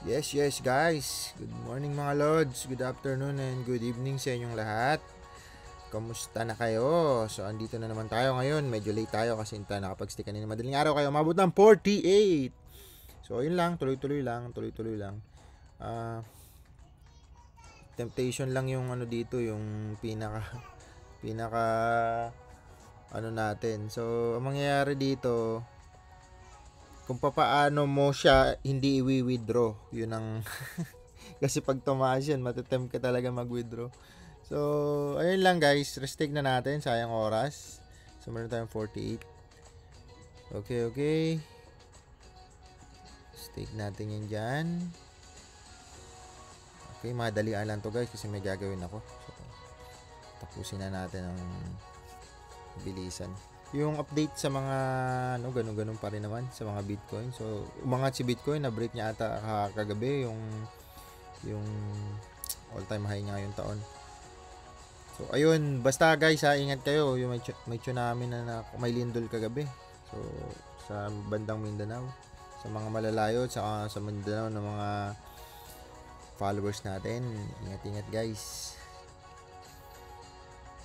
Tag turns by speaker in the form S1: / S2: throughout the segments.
S1: Yes guys. Good morning mga lords, good afternoon and good evening sa inyong lahat. Kamusta na kayo? So andito na naman tayo ngayon. Medyo late tayo kasi tayo nakapag-stay kanina. Madaling araw kayo, umabot ng 48. So ayun lang, tuloy-tuloy lang. Ah, temptation lang yung ano dito, yung pinaka ano natin. So ang mangyayari dito, kung papaano mo siya hindi i-withdraw, yun ang kasi pag tumaas yan, matatempt ka talaga mag-withdraw. So, ayun lang guys, restake na natin, sayang oras. So, meron tayong 48. Okay. Stake natin yan dyan. Okay, madalian lang to guys kasi may gagawin ako. So, tapusin na natin ang bilisan. Yung update sa mga ganun pa rin naman sa mga Bitcoin. So, umangat si Bitcoin, na break niya ata kagabi yung all-time high niya ngayong taon. So, ayun, basta guys, ingat kayo. Yung may tsunami na may lindol kagabi. So, sa bandang Mindanao, sa mga malalayo, sa Mindanao ng mga followers natin, ingat-ingat guys.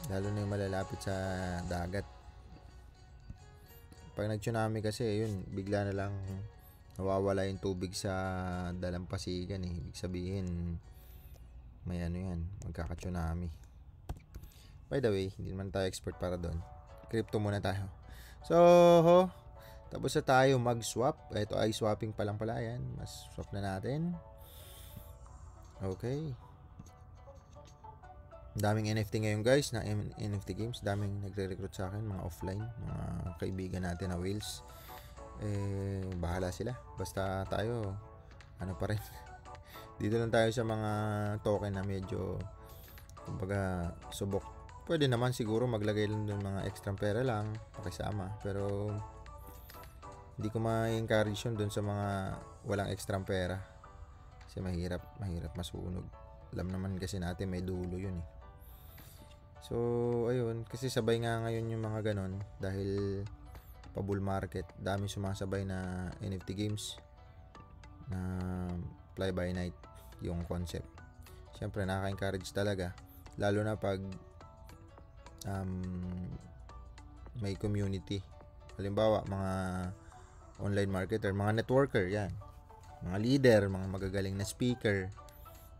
S1: Lalo na yung malalapit sa dagat. Pag nag-tsunami kasi, yun, bigla na lang nawawala yung tubig sa dalampasigan eh. Ibig sabihin, may magkaka-tsunami. By the way, hindi naman tayo expert para doon. Crypto muna tayo. So, tapos na tayo mag-swap. Ito ay swapping pa lang pala. Ayan, mas swap na natin. Okay. Daming NFT ngayon guys, na NFT games. Daming nagre-recruit sa akin, mga offline, mga kaibigan natin na whales. Bahala sila. Basta tayo, pa rin. Dito lang tayo sa mga token na medyo, kumbaga, subok. Pwede naman siguro maglagay lang doon mga extra pera lang, pakisama. Pero, hindi ko ma-encourage yun doon sa mga walang extra pera. Kasi mahirap masunog. Alam naman kasi natin may dulo yun eh. So, ayun. Kasi sabay nga ngayon yung mga ganon. Dahil pa-bull market. Dami sumasabay na NFT games. Na fly by night yung concept. Siyempre, nakaka-encourage talaga. Lalo na pag may community. Halimbawa, mga online marketer, mga networker, yan. Mga leader, mga magagaling na speaker,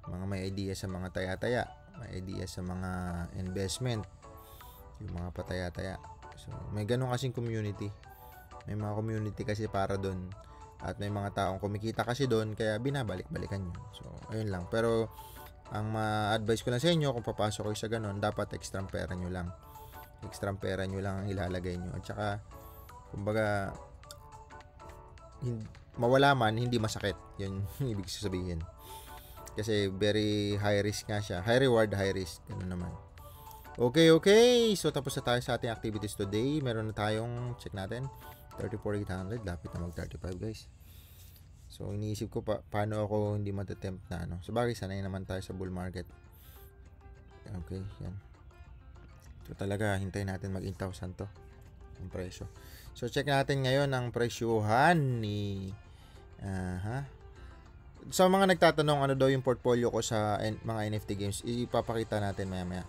S1: mga may idea sa mga taya-taya, may idea sa mga investment, yung mga pataya-taya. So, may ganun kasing community. May mga community kasi para doon. At may mga taong kumikita kasi doon, kaya binabalik-balikan yun. So, ayun lang. Pero, ang ma-advise ko lang sa inyo, kung papasok kayo sa ganun, dapat extra pera nyo lang. Extra pera nyo lang ang ilalagay nyo. At saka, kumbaga, mawala man, hindi masakit. Yun yung ibig sabihin. Kasi very high risk nga siya. High reward, high risk. Ganun naman. Okay. So, tapos na tayo sa ating activities today. Meron na tayong, check natin, 34,800. Lapit na mag-35 guys. So, iniisip ko paano ako hindi matatempt na Sabagay, sanay naman tayo sa bull market. Okay, yan. So, talaga, hintayin natin mag-8,000 to. Ang presyo. So, check natin ngayon ang presyuhan ni... Sa mga nagtatanong ano daw yung portfolio ko sa mga NFT games, ipapakita natin maya-maya.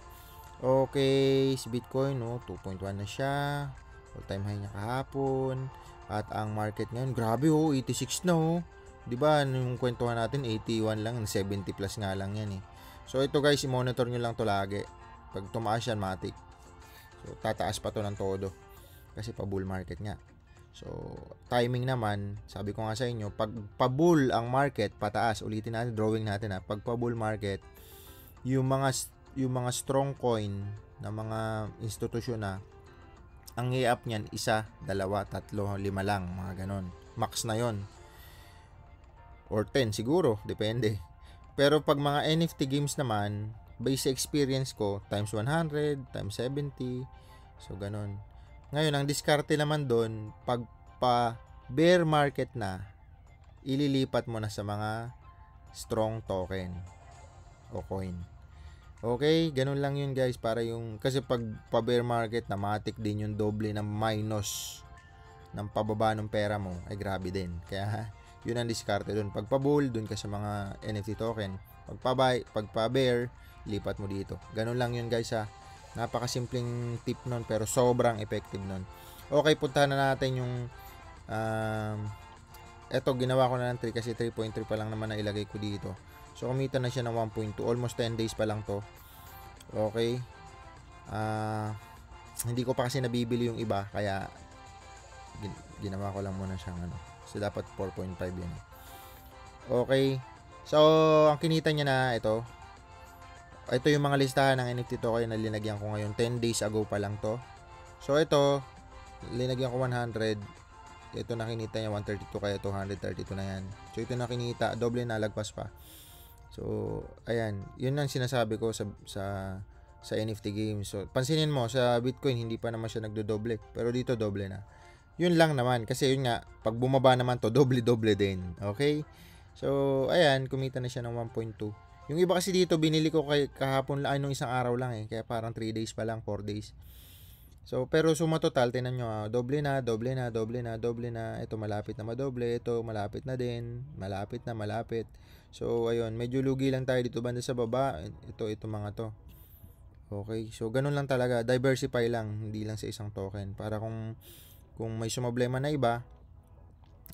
S1: Okay, si Bitcoin, 2.1 na siya. All-time high niya kahapon. At ang market ngayon, grabe 86 na 'Di ba? Yung kwentuhan natin 81 lang, 70 plus nga lang 'yan eh. So ito guys, i-monitor niyo lang 'to lagi. Pag tumaas yan, matik. So tataas pa 'to ng todo. Kasi pa bull market nga. So timing naman, sabi ko nga sa inyo, pag pa-bull ang market, pataas. Ulitin natin, drawing natin pag pa-bull market, yung mga strong coin na mga institusyon na ang i-up niyan, 1, 2, 3, 5 lang, mga ganon. Max na yon. Or 10 siguro, depende. Pero pag mga NFT games naman, based sa experience ko, times 100, times 70, so ganon. Ngayon, ang diskarte naman doon, pag pa bear market na, ililipat mo na sa mga strong token o coin. Okay, ganun lang yun guys, para yung, kasi pag pa bear market na matik din yung doble ng minus ng pababa ng pera mo, ay grabe din. Kaya yun ang diskarte dun. Pagpa-bull, dun ka sa mga NFT token. Pagpa-buy, pagpa-bear, lipat mo dito. Ganun lang yun guys ha. Napakasimpleng tip nun pero sobrang effective nun. Okay, puntahan na natin yung eto, ginawa ko na ng 3 kasi 3.3 pa lang naman na ilagay ko dito. So, kumita na siya ng 1.2. Almost 10 days pa lang to. Okay. Hindi ko pa kasi nabibili yung iba. Kaya, ginawa ko lang muna siyang ano. So, dapat 4.5 yan. Okay. So, ang kinita niya na ito. Ito yung mga listahan ng NFT token na linagyan ko ngayon. 10 days ago pa lang to. So, ito, linagyan ko 100. Ito na kinita niya 132 kaya 232 na yan. So, ito na kinita. Doble na, lagpas pa. So, ayan. Yun ang sinasabi ko sa NFT games. So, pansinin mo, sa Bitcoin, hindi pa naman siya nagdodoble. Pero dito, doble na. Yun lang naman. Kasi yun nga, pag bumaba naman to, doble-doble din. Okay? So, ayan, kumita na siya ng 1.2. Yung iba kasi dito, binili ko kahapon lang, nung isang araw lang eh. Kaya parang 3 days pa lang, 4 days. So, pero suma total, tinan nyo, doble na, doble na, doble na, doble na. Ito, malapit na madoble. Ito, malapit na din. Malapit na, malapit. So, ayun, medyo lugi lang tayo dito banda sa baba. Ito mga to. Okay, so ganun lang talaga. Diversify lang, hindi lang sa isang token. Para kung may sumoblema na iba,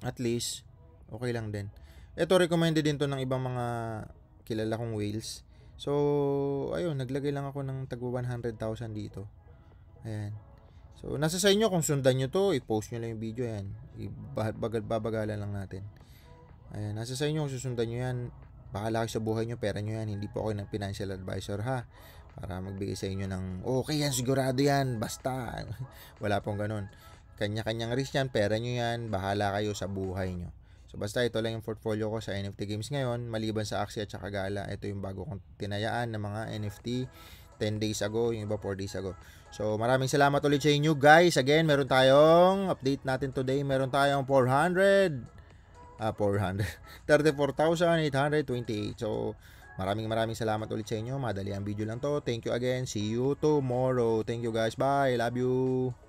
S1: at least, okay lang din. Ito, recommended din to ng ibang mga kilala kong whales. So, ayun, naglagay lang ako ng tagwa 100,000 dito. Ayan. So, nasa sa inyo kung sundan nyo to, i-post nyo lang yung video yan. Babagalan lang natin. Ayan, nasa sa inyo kung susundan nyo yan. Bahala kayo sa buhay nyo, pera nyo yan. Hindi po ako ng financial advisor ha. Para magbigay sa inyo ng, okay yan, sigurado yan, basta. Wala pong ganun. Kanya-kanyang risk yan, pera nyo yan, bahala kayo sa buhay nyo. So, basta ito lang yung portfolio ko sa NFT games ngayon. Maliban sa Axie at saka Gala, ito yung bago kong tinayaan ng mga NFT 10 days ago, yung iba 4 days ago. So, maraming salamat ulit sa inyo guys. Again, meron tayong update natin today. Meron tayong 34,828. So, maraming salamat ulit sa inyo. Madali ang video lang to. Thank you again. See you tomorrow. Thank you guys. Bye. Love you.